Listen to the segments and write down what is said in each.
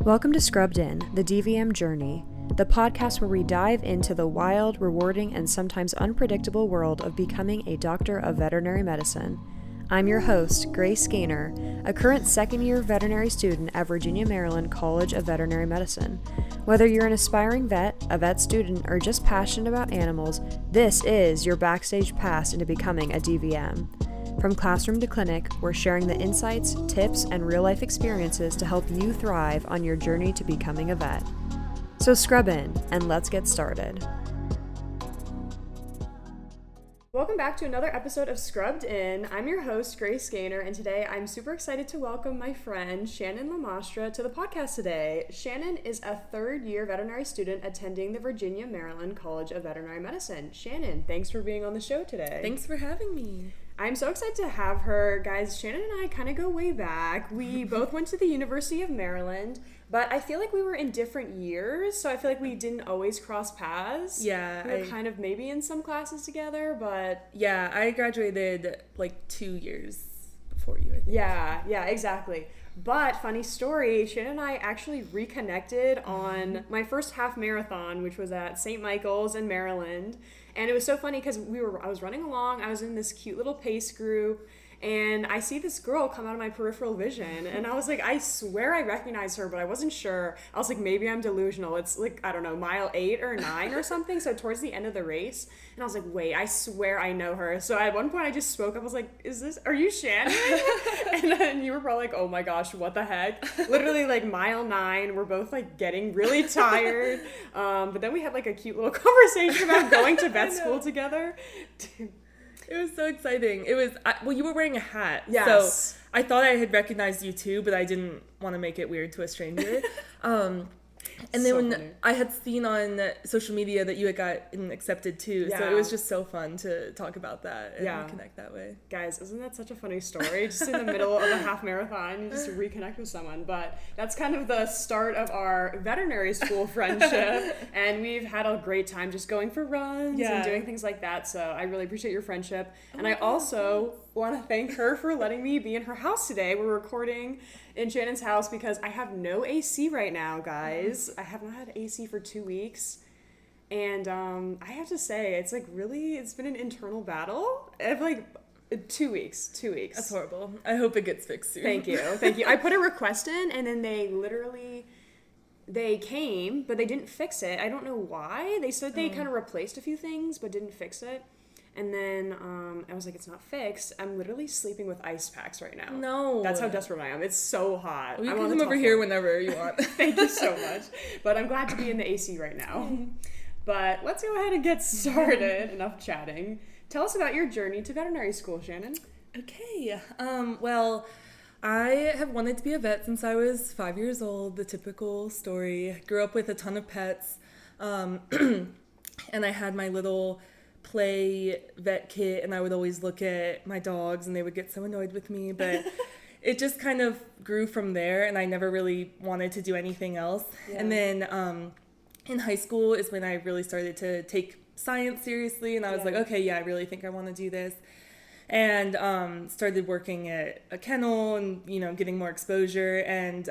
Welcome to Scrubbed In, the DVM Journey, the podcast where we dive into the wild, rewarding, and sometimes unpredictable world of becoming a Doctor of Veterinary Medicine. I'm your host, Grace Gaynor, a current second-year veterinary student at Virginia, Maryland College of Veterinary Medicine. Whether you're an aspiring vet, a vet student, or just passionate about animals, this is your backstage pass into becoming a DVM. From classroom to clinic, we're sharing the insights, tips, and real-life experiences to help you thrive on your journey to becoming a vet. So scrub in, and let's get started. Welcome back to another episode of Scrubbed In. I'm your host, Grace Gaynor, and today I'm super excited to welcome my friend, Shannon LaMastra, to the podcast today. Shannon is a third-year veterinary student attending the Virginia, Maryland College of Veterinary Medicine. Shannon, thanks for being on the show today. Thanks for having me. I'm so excited to have her. Guys, Shannon and I kind of go way back. We both went to the University of Maryland, but I feel like we were in different years, so I feel like we didn't always cross paths. Yeah. We were kind of maybe in some classes together, but... Yeah, I graduated like 2 years before you, I think. Yeah, exactly. But funny story, Shannon and I actually reconnected on my first half marathon, which was at St. Michael's in Maryland. And it was so funny because I was running along, I was in this cute little pace group, and I see this girl come out of my peripheral vision, and I was like, I swear I recognize her, but I wasn't sure. I was like, maybe I'm delusional. It's like, I don't know, mile 8 or 9 or something, so towards the end of the race, and I was like, wait, I swear I know her. So at one point I just spoke up, I was like, are you Shannon? And then you were probably like, oh my gosh, what the heck? Literally like mile 9, we're both like getting really tired, but then we had like a cute little conversation about going to vet school together. It was so exciting. It was, well, you were wearing a hat. Yes. So I thought I had recognized you too, but I didn't want to make it weird to a stranger. And then when funny. I had seen on social media that you had gotten accepted too, so it was just so fun to talk about that and connect that way. Guys, isn't that such a funny story? Just in the middle of a half marathon, you just reconnect with someone. But that's kind of the start of our veterinary school friendship, and we've had a great time just going for runs and doing things like that. So I really appreciate your friendship, and I also want to thank her for letting me be in her house today. We're recording in Shannon's house because I have no AC right now, guys. I have not had AC for 2 weeks, and I have to say, it's been an internal battle of like 2 weeks. That's horrible. I hope it gets fixed soon. Thank you. I put a request in, and then they came, but they didn't fix it. I don't know why. They said they kind of replaced a few things, but didn't fix it. And then I was like, it's not fixed. I'm literally sleeping with ice packs right now. No. That's how desperate I am. It's so hot. Well, you can come over here whenever you want. Thank you so much. But I'm glad to be in the AC right now. But let's go ahead and get started. Enough chatting. Tell us about your journey to veterinary school, Shannon. Okay. Well, I have wanted to be a vet since I was 5 years old. The typical story. Grew up with a ton of pets. And I had my little play vet kit, and I would always look at my dogs and they would get so annoyed with me, but it just kind of grew from there, and I never really wanted to do anything else. And then in high school is when I really started to take science seriously, and I was like, okay, I really think I want to do this, and started working at a kennel and getting more exposure, and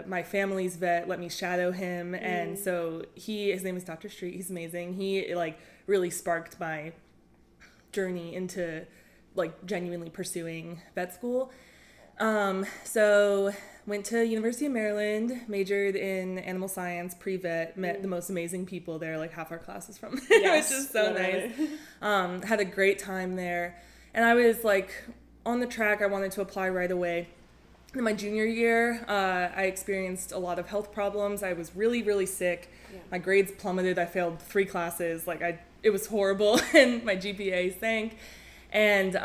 my family's vet let me shadow him, and so his name is Dr. Street. He's amazing. He really sparked my journey into genuinely pursuing vet school. So went to University of Maryland, majored in animal science, pre-vet, met the most amazing people there, half our class is from there, which is so nice. Had a great time there. And I was on the track. I wanted to apply right away. In my junior year, I experienced a lot of health problems. I was really, really sick. Yeah. My grades plummeted. I failed 3 classes. It was horrible, and my GPA sank. And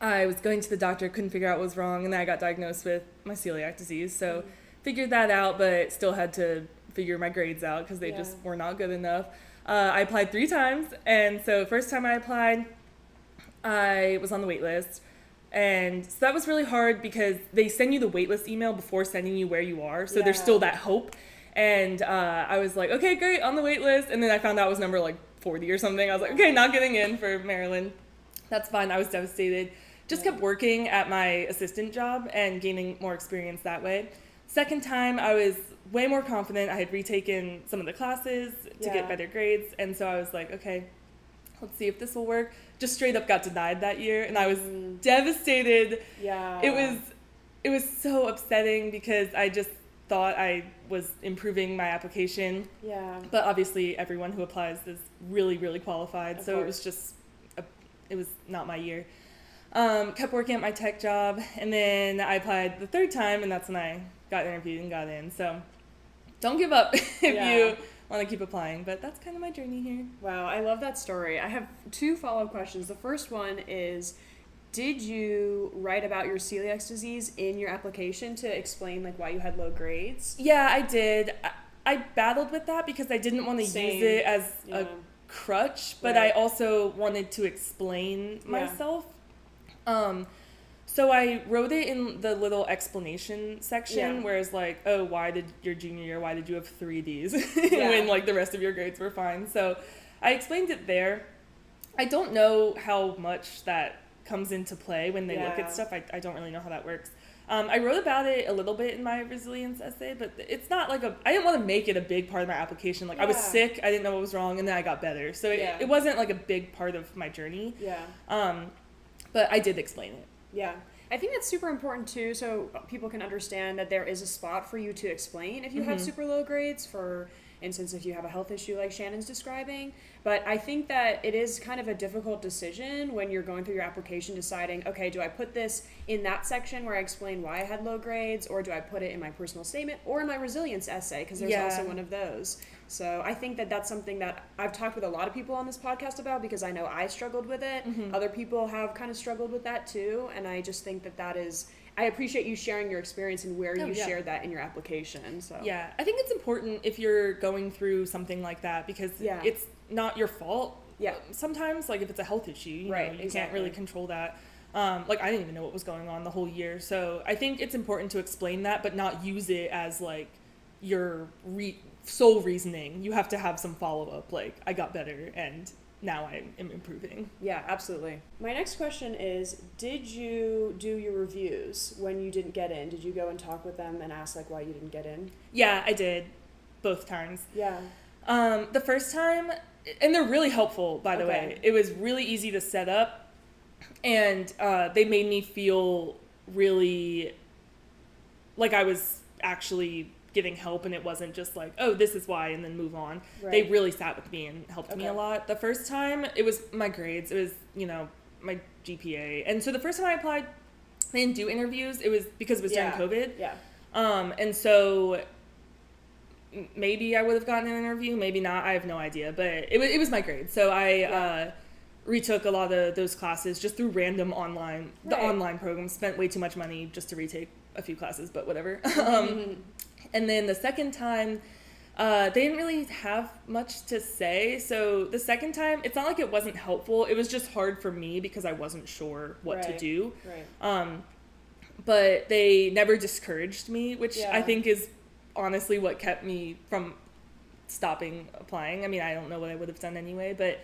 I was going to the doctor, couldn't figure out what was wrong, and then I got diagnosed with my celiac disease. So figured that out, but still had to figure my grades out because they just were not good enough. I applied 3 times, and so first time I applied, I was on the wait list. And so that was really hard because they send you the waitlist email before sending you where you are. So there's still that hope. And I was like, okay, great, on the wait list. And then I found out it was number 40 or something. I was like, okay, not getting in for Maryland. That's fine. I was devastated. Just kept working at my assistant job and gaining more experience that way. Second time, I was way more confident. I had retaken some of the classes to get better grades. And so I was like, okay, let's see if this will work. Just straight up got denied that year. And I was devastated. Yeah. It was so upsetting because I just thought I was improving my application. Yeah. But obviously everyone who applies is really, really qualified. So course. it was just, it was not my year. Kept working at my tech job, and then I applied the third time, and that's when I got interviewed and got in. So don't give up if you want to keep applying, but that's kind of my journey here. Wow, I love that story. I have 2 follow-up questions. The first one is, did you write about your celiac disease in your application to explain like why you had low grades? Yeah, I did. I battled with that because I didn't want to use it as a crutch, but I also wanted to explain myself. So I wrote it in the little explanation section where it's like, oh, why did your junior year, why did you have 3 Ds when like the rest of your grades were fine? So I explained it there. I don't know how much that comes into play when they look at stuff. I don't really know how that works. I wrote about it a little bit in my resilience essay, but it's not like I didn't want to make it a big part of my application. Like I was sick, I didn't know what was wrong, and then I got better. So it wasn't like a big part of my journey. Yeah. But I did explain it. Yeah. I think that's super important too, so people can understand that there is a spot for you to explain if you have super low grades, for instance, if you have a health issue like Shannon's describing. But I think that it is kind of a difficult decision when you're going through your application deciding, okay, do I put this in that section where I explain why I had low grades, or do I put it in my personal statement or in my resilience essay, because there's also one of those. So I think that that's something that I've talked with a lot of people on this podcast about, because I know I struggled with it. Other people have kind of struggled with that too, and I just think that is, I appreciate you sharing your experience and where you shared that in your application. So yeah, I think it's important if you're going through something like that, because it's not your fault. Yeah, sometimes, like if it's a health issue, you know, you can't really control that. Like I didn't even know what was going on the whole year, so I think it's important to explain that, but not use it as like your sole reasoning. You have to have some follow-up, like I got better and now I am improving. Yeah, absolutely. My next question is, did you do your reviews when you didn't get in? Did you go and talk with them and ask like why you didn't get in? Yeah, I did. Both times. Yeah. The first time, and they're really helpful, by the way. It was really easy to set up, and they made me feel really like I was actually getting help, and it wasn't just like, oh, this is why, and then move on. They really sat with me and helped me a lot. The first time, it was my grades. It was, you know, my GPA. And so the first time I applied, they didn't do interviews. It was because it was during COVID. Yeah. And so maybe I would have gotten an interview, maybe not. I have no idea. But it was my grade. So I retook a lot of those classes just through random online, the online program. Spent way too much money just to retake a few classes, but whatever. And then the second time, they didn't really have much to say. So the second time, it's not like it wasn't helpful. It was just hard for me because I wasn't sure what to do. But they never discouraged me, which I think is honestly what kept me from stopping applying. I mean, I don't know what I would have done anyway, but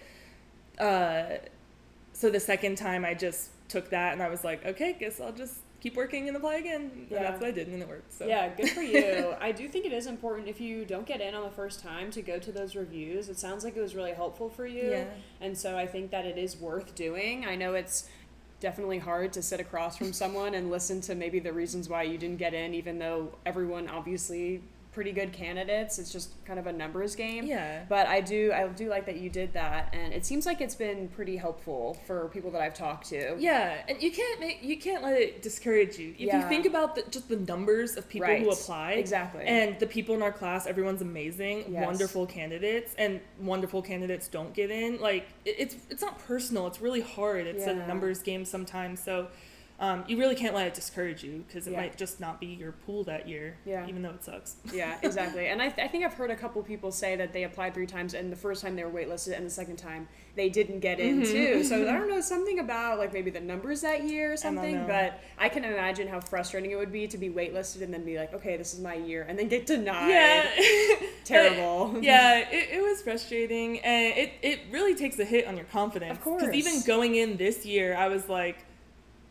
so the second time I just took that and I was like, okay, guess I'll just keep working and apply again. And that's what I did, and it worked. So. Yeah, good for you. I do think it is important, if you don't get in on the first time, to go to those reviews. It sounds like it was really helpful for you. Yeah. And so I think that it is worth doing. I know it's definitely hard to sit across from someone and listen to maybe the reasons why you didn't get in, even though everyone obviously pretty good candidates. It's just kind of a numbers game. Yeah. But I do like that you did that, and it seems like it's been pretty helpful for people that I've talked to. Yeah, and you can't let it discourage you. If you think about just the numbers of people who apply, and the people in our class, everyone's amazing, wonderful candidates, and wonderful candidates don't get in. Like it's not personal. It's really hard. It's a numbers game sometimes. So. You really can't let it discourage you, because it might just not be your pool that year, even though it sucks. Yeah, exactly. And I think I've heard a couple people say that they applied 3 times, and the first time they were waitlisted, and the second time they didn't get in too. So I don't know, something about like maybe the numbers that year or something, but I can imagine how frustrating it would be to be waitlisted and then be like, okay, this is my year, and then get denied. Yeah. Terrible. It was frustrating, and it really takes a hit on your confidence. Of course. Because even going in this year, I was like,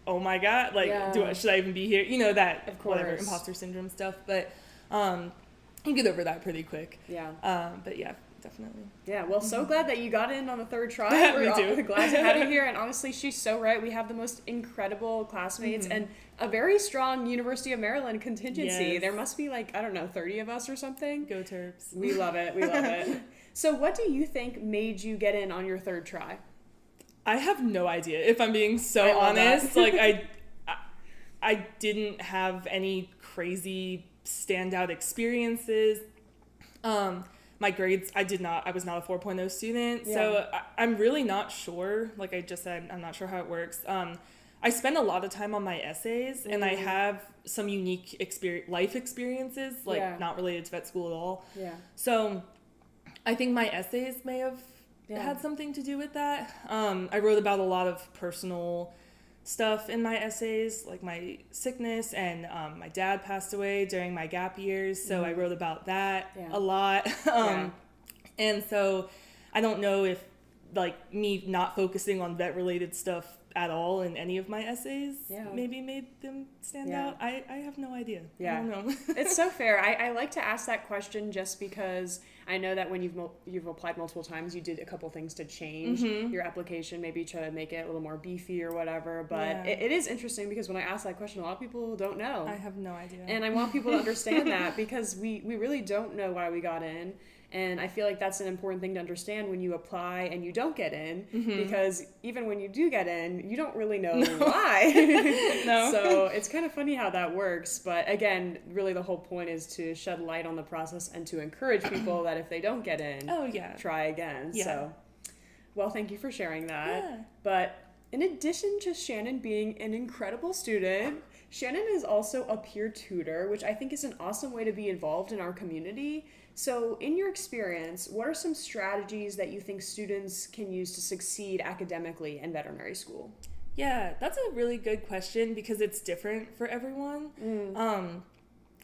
oh my God, like, should I even be here? You know, that, of course, whatever, imposter syndrome stuff. But you get over that pretty quick. Yeah. But yeah, definitely. Yeah, well, so glad that you got in on the third try. We're glad to have you here. And honestly, she's so right. We have the most incredible classmates and a very strong University of Maryland contingency. Yes. There must be like, I don't know, 30 of us or something. Go Terps. We love it. We love it. So what do you think made you get in on your third try? I have no idea, if I'm being so honest. Like, I didn't have any crazy standout experiences. My grades, I was not a 4.0 student, so I'm really not sure. Like I just said, I'm not sure how it works. I spend a lot of time on my essays, and I have some unique life experiences, like not related to vet school at all. Yeah. So I think my essays may have had something to do with that. I wrote about a lot of personal stuff in my essays, like my sickness, and my dad passed away during my gap years, so I wrote about that a lot. And so I don't know if like me not focusing on vet related stuff at all in any of my essays maybe made them stand out. I have no idea. I don't know. It's so fair. I like to ask that question just because I know that when you've applied multiple times, you did a couple things to change your application, maybe try to make it a little more beefy or whatever. But it is interesting because when I ask that question, a lot of people don't know. I have no idea. And I want people to understand that because we really don't know why we got in. And I feel like that's an important thing to understand when you apply and you don't get in, because even when you do get in, you don't really know why. So it's kind of funny how that works. But again, really the whole point is to shed light on the process and to encourage people that if they don't get in, try again. So, well, thank you for sharing that. Yeah. But in addition to Shannon being an incredible student, Shannon is also a peer tutor, which I think is an awesome way to be involved in our community. So in your experience, what are some strategies that you think students can use to succeed academically in veterinary school? Yeah, that's a really good question because it's different for everyone.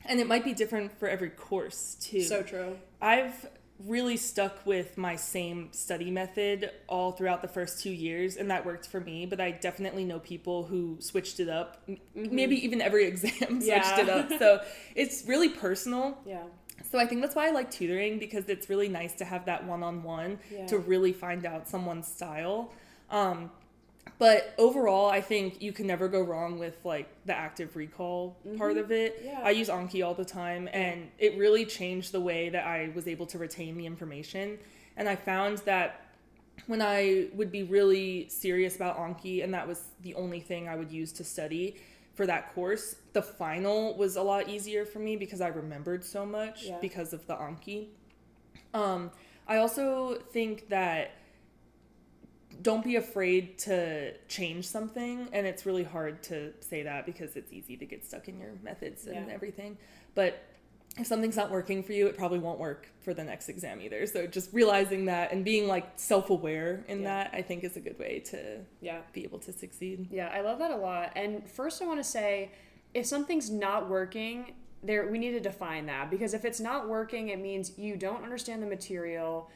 And it might be different for every course too. So true. I've really stuck with my same study method all throughout the first 2 years, and that worked for me, but I definitely know people who switched it up. Maybe even every exam switched it up. So it's really personal. Yeah. So I think that's why I like tutoring, because it's really nice to have that one-on-one to really find out someone's style. But overall, I think you can never go wrong with like the active recall part of it. Yeah. I use Anki all the time, and it really changed the way that I was able to retain the information. And I found that when I would be really serious about Anki, and that was the only thing I would use to study for that course, the final was a lot easier for me because I remembered so much because of the Anki. I also think that don't be afraid to change something, and it's really hard to say that because it's easy to get stuck in your methods and everything. But if something's not working for you, it probably won't work for the next exam either. So just realizing that and being like self-aware in that, I think is a good way to be able to succeed. Yeah, I love that a lot. And first I want to say, if something's not working, we need to define that, because if it's not working, it means you don't understand the material,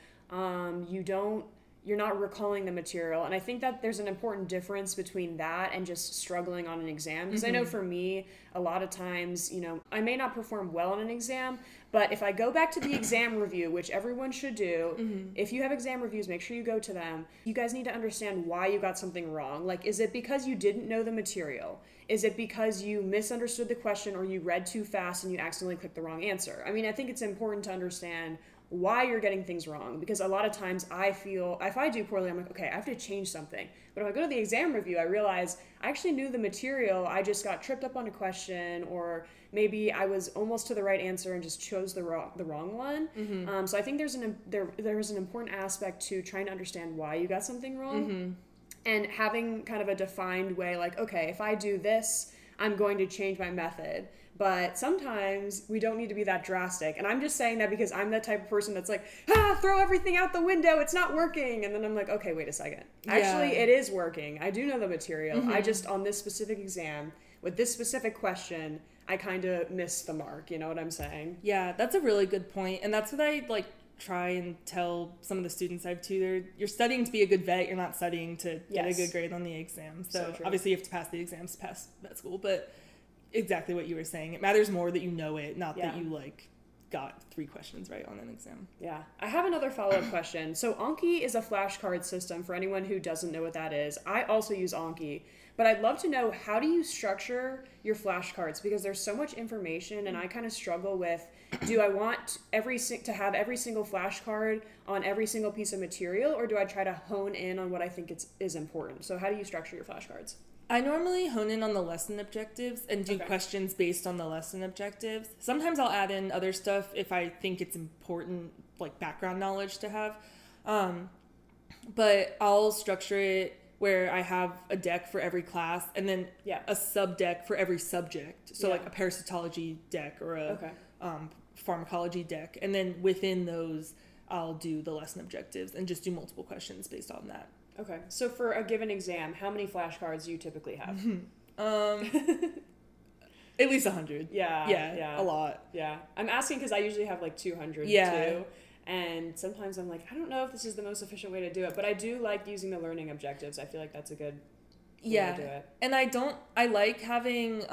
you're not recalling the material. And I think that there's an important difference between that and just struggling on an exam. Because I know for me, a lot of times, I may not perform well on an exam, but if I go back to the exam review, which everyone should do, if you have exam reviews, make sure you go to them. You guys need to understand why you got something wrong. Like, is it because you didn't know the material? Is it because you misunderstood the question, or you read too fast and you accidentally clicked the wrong answer? I mean, I think it's important to understand why you're getting things wrong, because a lot of times I feel if I do poorly, I'm like, okay, I have to change something. But if I go to the exam review, I realize I actually knew the material, I just got tripped up on a question, or maybe I was almost to the right answer and just chose the wrong one. So I think there's an important aspect to trying to understand why you got something wrong, and having kind of a defined way, like, okay, if I do this, I'm going to change my method. But sometimes we don't need to be that drastic. And I'm just saying that because I'm that type of person that's like, throw everything out the window, it's not working. And then I'm like, okay, wait a second. Actually, it is working. I do know the material. I just, on this specific exam, with this specific question, I kind of missed the mark. You know what I'm saying? Yeah, that's a really good point. And that's what I try and tell some of the students I've tutored, you're studying to be a good vet, you're not studying to get a good grade on the exam. So obviously you have to pass the exams to pass vet school, but exactly what you were saying. It matters more that you know it, not that you like got 3 questions right on an exam. Yeah. I have another follow-up question. So Anki is a flashcard system for anyone who doesn't know what that is. I also use Anki, but I'd love to know, how do you structure your flashcards? Because there's so much information and I kind of struggle with, do I want to have every single flashcard on every single piece of material, or do I try to hone in on what I think is important? So how do you structure your flashcards? I normally hone in on the lesson objectives and do questions based on the lesson objectives. Sometimes I'll add in other stuff if I think it's important, like background knowledge to have. But I'll structure it where I have a deck for every class and then a sub deck for every subject. So like a parasitology deck or a pharmacology deck. And then within those, I'll do the lesson objectives and just do multiple questions based on that. Okay. So for a given exam, how many flashcards do you typically have? At least 100. Yeah. A lot. Yeah. I'm asking because I usually have like 200 too. And sometimes I'm like, I don't know if this is the most efficient way to do it, but I do like using the learning objectives. I feel like that's a good way to do it. And I like having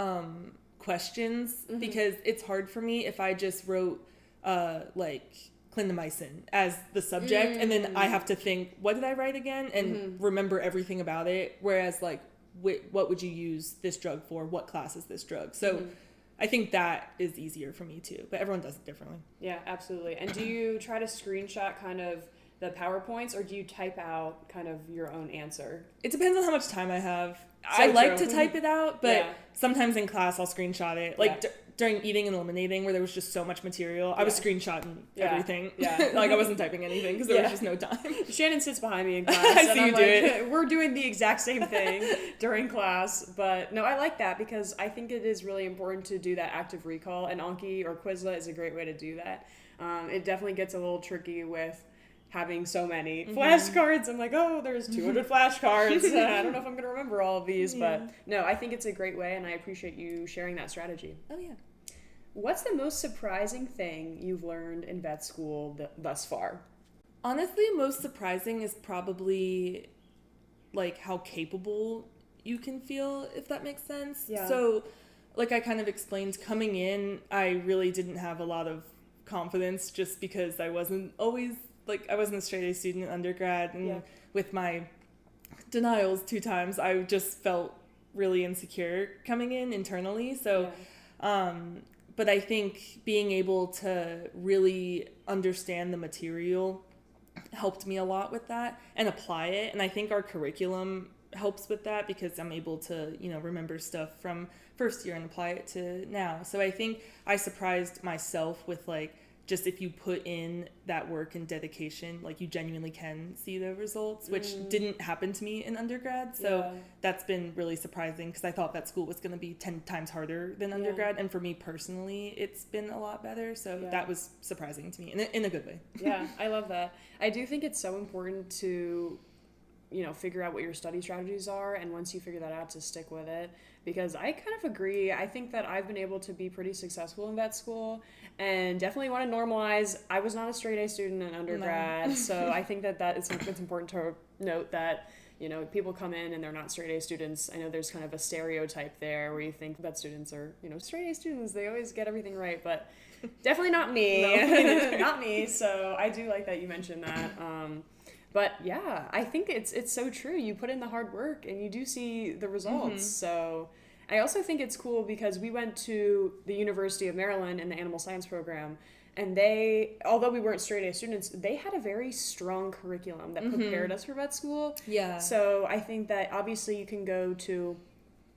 questions because it's hard for me if I just wrote like clindamycin as the subject and then I have to think, what did I write again, and remember everything about it, whereas like what would you use this drug for, what class is this drug? So I think that is easier for me too, but everyone does it differently. Yeah, absolutely. And do you try to screenshot kind of the PowerPoints, or do you type out kind of your own answer? It depends on how much time I have. I like to type it out, but sometimes in class I'll screenshot it. Like during eating and eliminating, where there was just so much material, I was screenshotting everything. Yeah. Like I wasn't typing anything because there was just no time. Shannon sits behind me in class. I see you do it. We're doing the exact same thing during class. But no, I like that because I think it is really important to do that active recall, and Anki or Quizlet is a great way to do that. It definitely gets a little tricky with having so many flashcards. I'm like, oh, there's 200 flashcards. I don't know if I'm going to remember all of these, but no, I think it's a great way, and I appreciate you sharing that strategy. Oh, yeah. What's the most surprising thing you've learned in vet school thus far? Honestly, most surprising is probably like how capable you can feel, if that makes sense. Yeah. So, like I kind of explained, coming in, I really didn't have a lot of confidence just because I wasn't always, like, I wasn't a straight A student in undergrad, and with my denials 2 times, I just felt really insecure coming in internally. So, but I think being able to really understand the material helped me a lot with that and apply it. And I think our curriculum helps with that because I'm able to, remember stuff from first year and apply it to now. So I think I surprised myself with like, just if you put in that work and dedication, like you genuinely can see the results, which didn't happen to me in undergrad. So that's been really surprising because I thought that school was going to be 10 times harder than undergrad. And for me personally, it's been a lot better. So that was surprising to me in a good way. Yeah, I love that. I do think it's so important to, figure out what your study strategies are. And once you figure that out, to stick with it. Because I kind of agree. I think that I've been able to be pretty successful in vet school, and definitely want to normalize. I was not a straight A student in undergrad, so I think that it's important to note that, people come in and they're not straight A students. I know there's kind of a stereotype there where you think vet students are, straight A students, they always get everything right, but definitely not me. Not me. So I do like that you mentioned that. But yeah, I think it's so true. You put in the hard work and you do see the results. So I also think it's cool because we went to the University of Maryland in the animal science program, and although we weren't straight A students, they had a very strong curriculum that prepared us for vet school. Yeah. So I think that obviously you can go to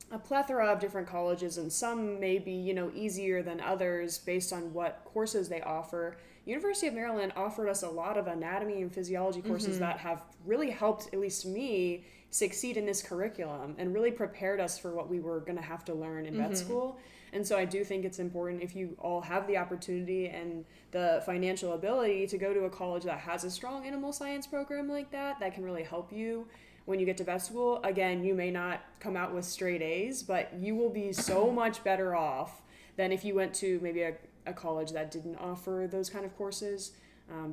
a plethora of different colleges, and some may be, easier than others based on what courses they offer. University of Maryland offered us a lot of anatomy and physiology courses that have really helped, at least me, succeed in this curriculum and really prepared us for what we were going to have to learn in vet school. And so I do think it's important, if you all have the opportunity and the financial ability to go to a college that has a strong animal science program like that can really help you when you get to vet school. Again, you may not come out with straight A's, but you will be so much better off than if you went to maybe a college that didn't offer those kind of courses.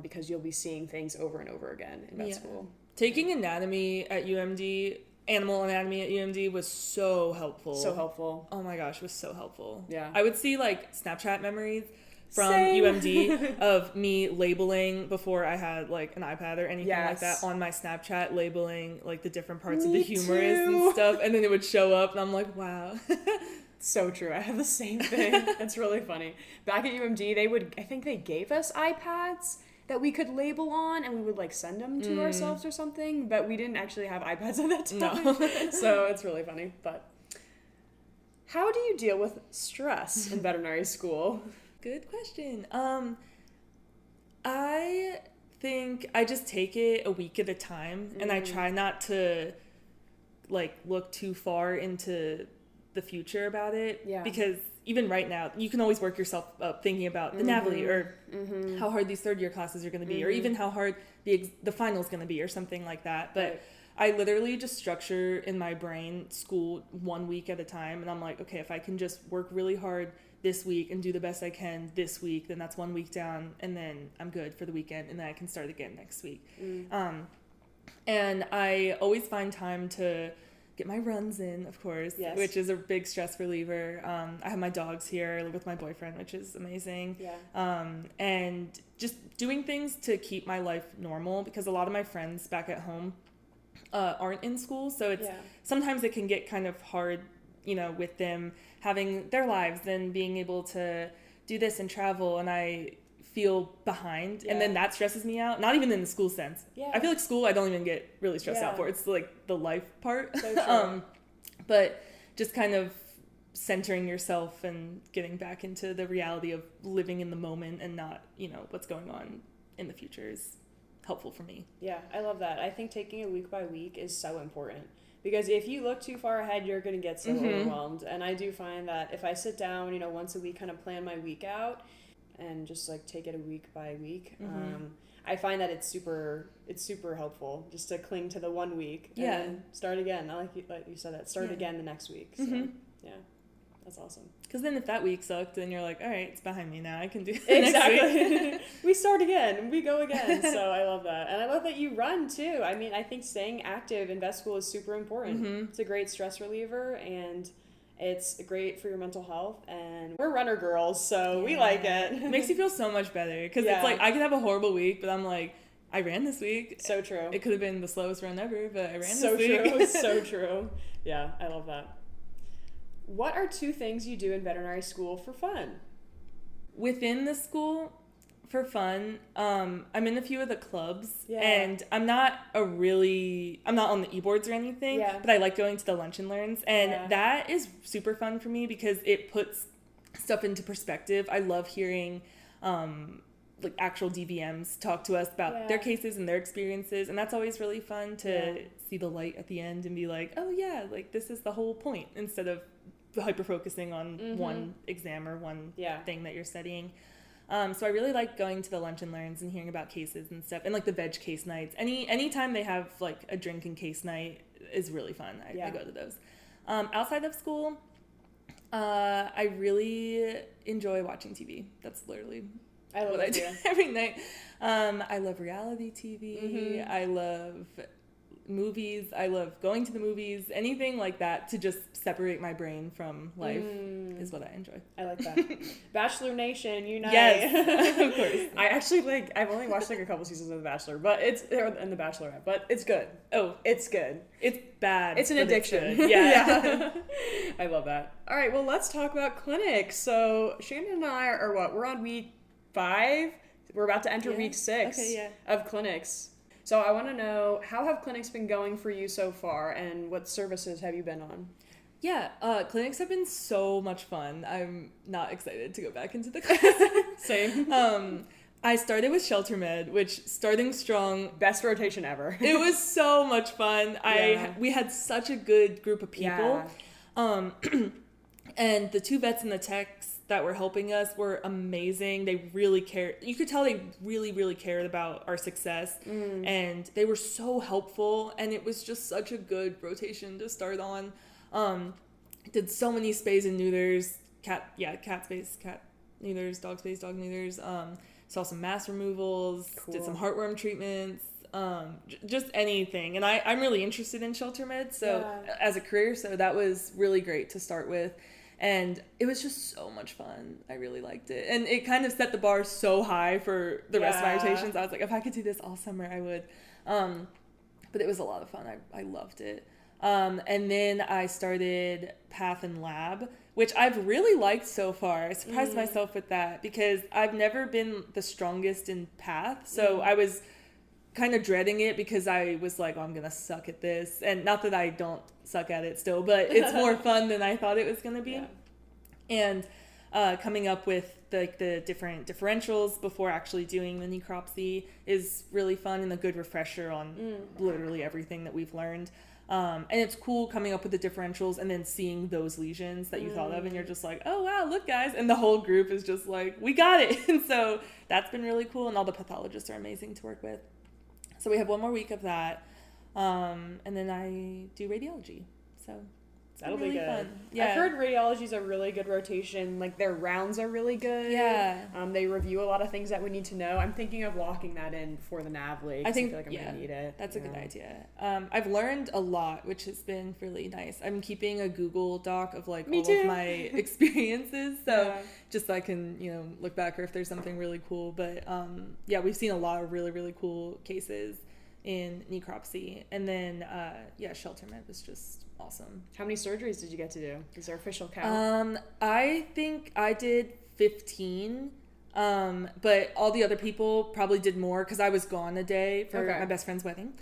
because you'll be seeing things over and over again in vet school. Taking anatomy at UMD, animal anatomy at UMD was so helpful. So helpful. Oh my gosh, it was so helpful. Yeah. I would see like Snapchat memories from Same. UMD of me labeling before I had like an iPad or anything like that on my Snapchat, labeling like the different parts of the humerus and stuff, and then it would show up and I'm like, wow. So true. I have the same thing. It's really funny. Back at UMD, I think they gave us iPads that we could label on, and we would like send them to ourselves or something, but we didn't actually have iPads at that time. No. So it's really funny. But how do you deal with stress in veterinary school? Good question. I think I just take it a week at a time, and I try not to like look too far into the future about it, because even right now you can always work yourself up thinking about the NAVLE or how hard these third year classes are going to be, or even how hard the final is going to be, or something like that. But I literally just structure in my brain school 1 week at a time, and I'm like, okay, if I can just work really hard this week and do the best I can this week, then that's 1 week down, and then I'm good for the weekend, and then I can start again next week. And I always find time to get my runs in, of course, which is a big stress reliever. I have my dogs here. I live with my boyfriend, which is amazing. And just doing things to keep my life normal, because a lot of my friends back at home aren't in school, so it's sometimes it can get kind of hard, you know, with them having their lives and being able to do this and travel, and I feel behind, and then that stresses me out. Not even in the school sense. I feel like school I don't even get really stressed out for. It's like the life part. So true. But just kind of centering yourself and getting back into the reality of living in the moment and not, you know, what's going on in the future is helpful for me. Yeah, I love that. I think taking it week by week is so important, because if you look too far ahead, you're going to get so overwhelmed. And I do find that if I sit down, you know, once a week, kind of plan my week out and just like take it a week by week, I find that it's super helpful just to cling to the 1 week and then start again. Like you said, that start again the next week. So yeah, that's awesome. Because then if that week sucked, then you're like, all right, it's behind me now. I can do it exactly. next week. We start again. We go again. So I love that. And I love that you run too. I mean, I think staying active in vet school is super important. It's a great stress reliever, and it's great for your mental health. And we're runner girls, so we like it. It makes you feel so much better, because it's like I could have a horrible week, but I'm like, I ran this week. So true. It could have been the slowest run ever, but I ran this So week. so true. Yeah, I love that. What are 2 things you do in veterinary school for fun? Within the school, for fun, I'm in a few of the clubs, and I'm not on the e-boards or anything, but I like going to the lunch and learns, and that is super fun for me because it puts stuff into perspective. I love hearing like actual DVMs talk to us about their cases and their experiences, and that's always really fun to see the light at the end and be like, oh yeah, like this is the whole point, instead of hyper focusing on one exam or one thing that you're studying. So I really like going to the lunch and learns and hearing about cases and stuff, and like the veg case nights. Anytime they have like a drink and case night is really fun. I go to those. Outside of school, I really enjoy watching TV. That's literally what I do every night. I love reality TV. I love movies. I love going to the movies. Anything like that to just separate my brain from life is what I enjoy. I like that. Bachelor Nation, unite. Yes, of course. I've only watched like a couple seasons of The Bachelor, and The Bachelorette, but it's good. Oh, it's good. It's bad. It's an addiction. Yeah. I love that. All right, well, let's talk about clinics. So Shannon and I are we're on week 5. We're about to enter week 6 of clinics. So I want to know, how have clinics been going for you so far, and what services have you been on? Yeah, clinics have been so much fun. I'm not excited to go back into the class. Same. I started with Shelter Med, which, starting strong, best rotation ever. It was so much fun. We had such a good group of people. And the 2 vets and the techs that were helping us were amazing. They really cared. You could tell they really, really cared about our success. And they were so helpful. And it was just such a good rotation to start on. Did so many spays and neuters. Cat spays, cat neuters, dog spays, dog neuters. saw some mass removals, Cool. did some heartworm treatments, just anything. And I'm really interested in shelter med, so as a career, so that was really great to start with. And it was just so much fun. I really liked it. And it kind of set the bar so high for the rest of my rotations. I was like, if I could do this all summer, I would. But it was a lot of fun. I loved it. And then I started Path and Lab, which I've really liked so far. I surprised myself with that because I've never been the strongest in Path. So I was kind of dreading it because I was like, oh, I'm going to suck at this. And not that I don't suck at it still, but it's more fun than I thought it was going to be. Yeah. And coming up with the different differentials before actually doing the necropsy is really fun and a good refresher on literally everything that we've learned. And it's cool coming up with the differentials and then seeing those lesions that you thought of and you're just like, oh wow, look guys. And the whole group is just like, we got it. And so that's been really cool. And all the pathologists are amazing to work with. So we have one more week of that. And then I do radiology. So that'll really be good. Fun. Yeah. I've heard radiology is a really good rotation. Like their rounds are really good. Yeah. They review a lot of things that we need to know. I'm thinking of locking that in for the NAVLE. I feel like I'm gonna need it. That's a good idea. I've learned a lot, which has been really nice. I'm keeping a Google Doc of like all of my experiences, so just so I can look back or if there's something really cool. But we've seen a lot of really really cool cases in necropsy, and then shelter med was just awesome. How many surgeries did you get to do? Is there official count? I think I did 15, but all the other people probably did more because I was gone a day for my best friend's wedding.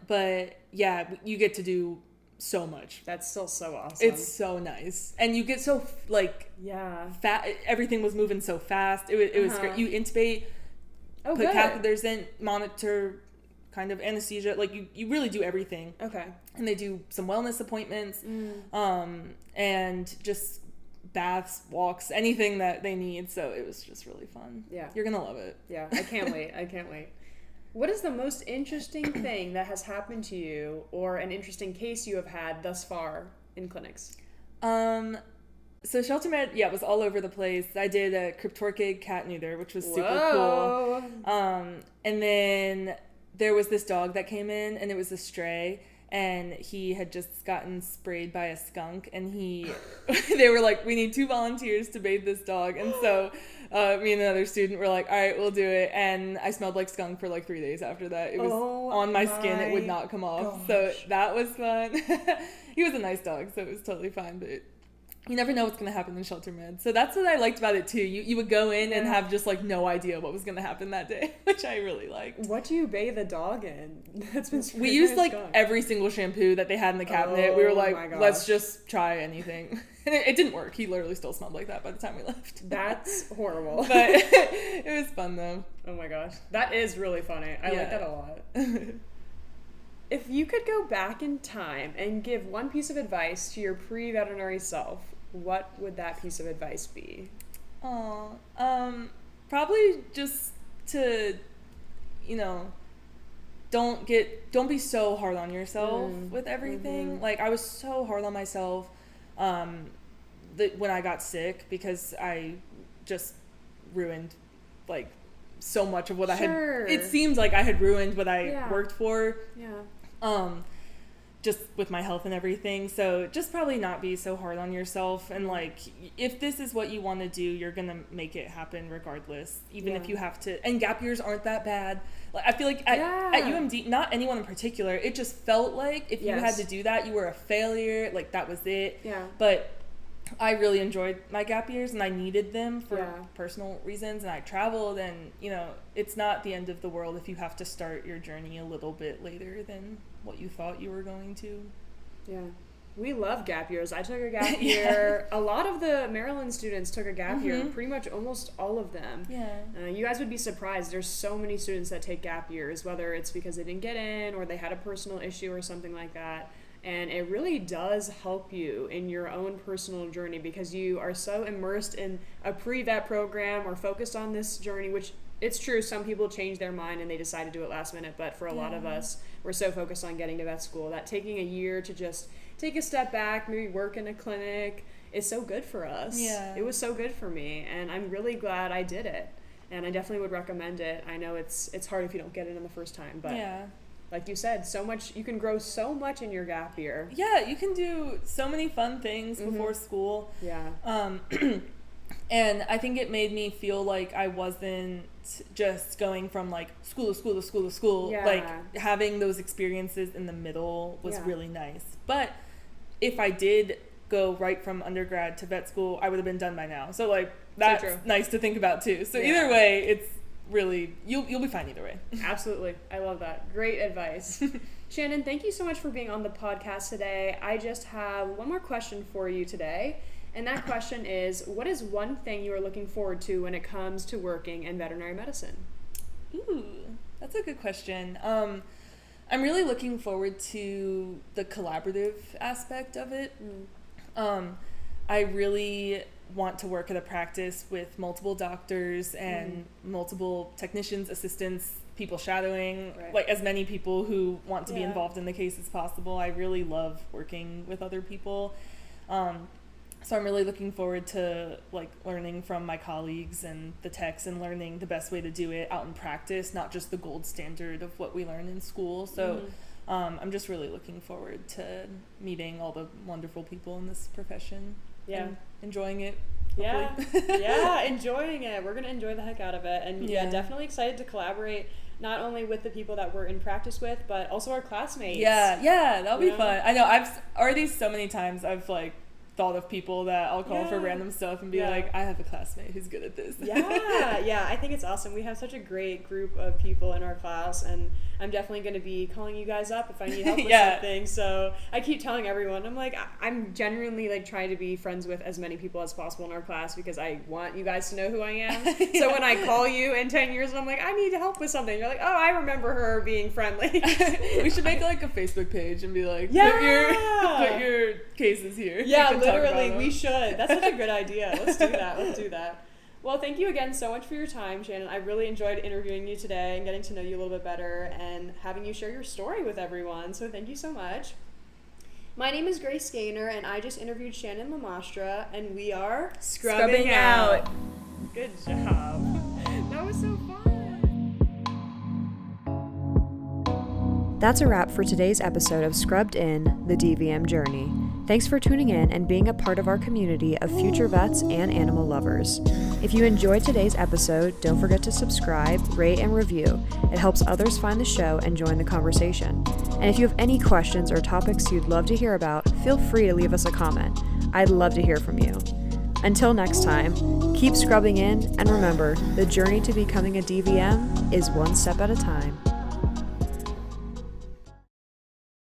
But yeah, you get to do so much. That's still so awesome. It's so nice, and you get so fat. Everything was moving so fast. It was great. You intubate, put catheters in, monitor, kind of anesthesia, like you really do everything. Okay. And they do some wellness appointments, and just baths, walks, anything that they need. So it was just really fun. Yeah. You're gonna love it. Yeah, I can't wait. I can't wait. What is the most interesting thing that has happened to you or an interesting case you have had thus far in clinics? So shelter med, was all over the place. I did a cryptorchid cat neuter, which was super cool. And then there was this dog that came in, and it was a stray, and he had just gotten sprayed by a skunk, and they were like, we need 2 volunteers to bathe this dog. And so me and another student were like, all right, we'll do it. And I smelled like skunk for like 3 days after that. It was on my skin. It would not come off. Gosh. So that was fun. He was a nice dog, so it was totally fine, but you never know what's going to happen in shelter med. So that's what I liked about it too. You would go in and have just like no idea what was going to happen that day, which I really liked. What do you bathe a dog in? That's been we used like every single shampoo that they had in the cabinet. We were like, let's just try anything. And it didn't work. He literally still smelled like that by the time we left. That's horrible. But it was fun though. Oh my gosh. That is really funny. I like that a lot. If you could go back in time and give one piece of advice to your pre-veterinary self, what would that piece of advice be? Probably just to, don't be so hard on yourself with everything. Like I was so hard on myself when I got sick because I just ruined like so much of what I had. It seemed like I had ruined what I worked for. Just with my health and everything. So just probably not be so hard on yourself. And like, if this is what you want to do, you're going to make it happen regardless, even if you have to. And gap years aren't that bad. Like, I feel like at UMD, not anyone in particular, it just felt like if you had to do that, you were a failure. Like that was it. Yeah. But I really enjoyed my gap years and I needed them for personal reasons, and I traveled, and it's not the end of the world if you have to start your journey a little bit later than what you thought you were going to. Yeah. We love gap years. I took a gap year. A lot of the Maryland students took a gap year, pretty much almost all of them. Yeah. You guys would be surprised. There's so many students that take gap years, whether it's because they didn't get in or they had a personal issue or something like that. And it really does help you in your own personal journey because you are so immersed in a pre-vet program or focused on this journey, which it's true, some people change their mind and they decide to do it last minute, but for a lot of us, we're so focused on getting to vet school that taking a year to just take a step back, maybe work in a clinic, is so good for us. Yeah. It was so good for me, and I'm really glad I did it. and I definitely would recommend it. I know it's hard if you don't get it in the first time, but like you said, you can grow so much in your gap year. Yeah, you can do so many fun things before school. Yeah. And I think it made me feel like I wasn't just going from like school to school to school to school. Yeah. Like having those experiences in the middle was really nice. But if I did go right from undergrad to vet school, I would have been done by now. So like that's nice to think about too. So either way, it's really you'll be fine either way. Absolutely. I love that. Great advice. Shannon, thank you so much for being on the podcast today. I just have one more question for you today. And that question is, what is one thing you are looking forward to when it comes to working in veterinary medicine? Ooh, that's a good question. I'm really looking forward to the collaborative aspect of it. I really want to work at a practice with multiple doctors and multiple technicians, assistants, people shadowing, like as many people who want to be involved in the case as possible. I really love working with other people. So I'm really looking forward to like learning from my colleagues and the techs and learning the best way to do it out in practice, not just the gold standard of what we learn in school. So I'm just really looking forward to meeting all the wonderful people in this profession. And enjoying it. Enjoying it. We're gonna enjoy the heck out of it, and definitely excited to collaborate not only with the people that we're in practice with, but also our classmates. That'll be fun. I know I've already so many times I've like thought of people that I'll call for random stuff and be like, I have a classmate who's good at this. I think it's awesome. We have such a great group of people in our class, and I'm definitely going to be calling you guys up if I need help with something. So I keep telling everyone, I'm like, I'm genuinely like trying to be friends with as many people as possible in our class because I want you guys to know who I am. So when I call you in 10 years and I'm like, I need help with something, you're like, oh, I remember her being friendly. We should make like a Facebook page and be like, put your cases here. Literally, we should. That's such a good idea. Let's do that. Well, thank you again so much for your time, Shannon. I really enjoyed interviewing you today and getting to know you a little bit better and having you share your story with everyone. So thank you so much. My name is Grace Gaynor, and I just interviewed Shannon LaMastra, and we are Scrubbing out. Good job. That was so fun. That's a wrap for today's episode of Scrubbed In, the DVM Journey. Thanks for tuning in and being a part of our community of future vets and animal lovers. If you enjoyed today's episode, don't forget to subscribe, rate, and review. It helps others find the show and join the conversation. And if you have any questions or topics you'd love to hear about, feel free to leave us a comment. I'd love to hear from you. Until next time, keep scrubbing in, and remember, the journey to becoming a DVM is one step at a time.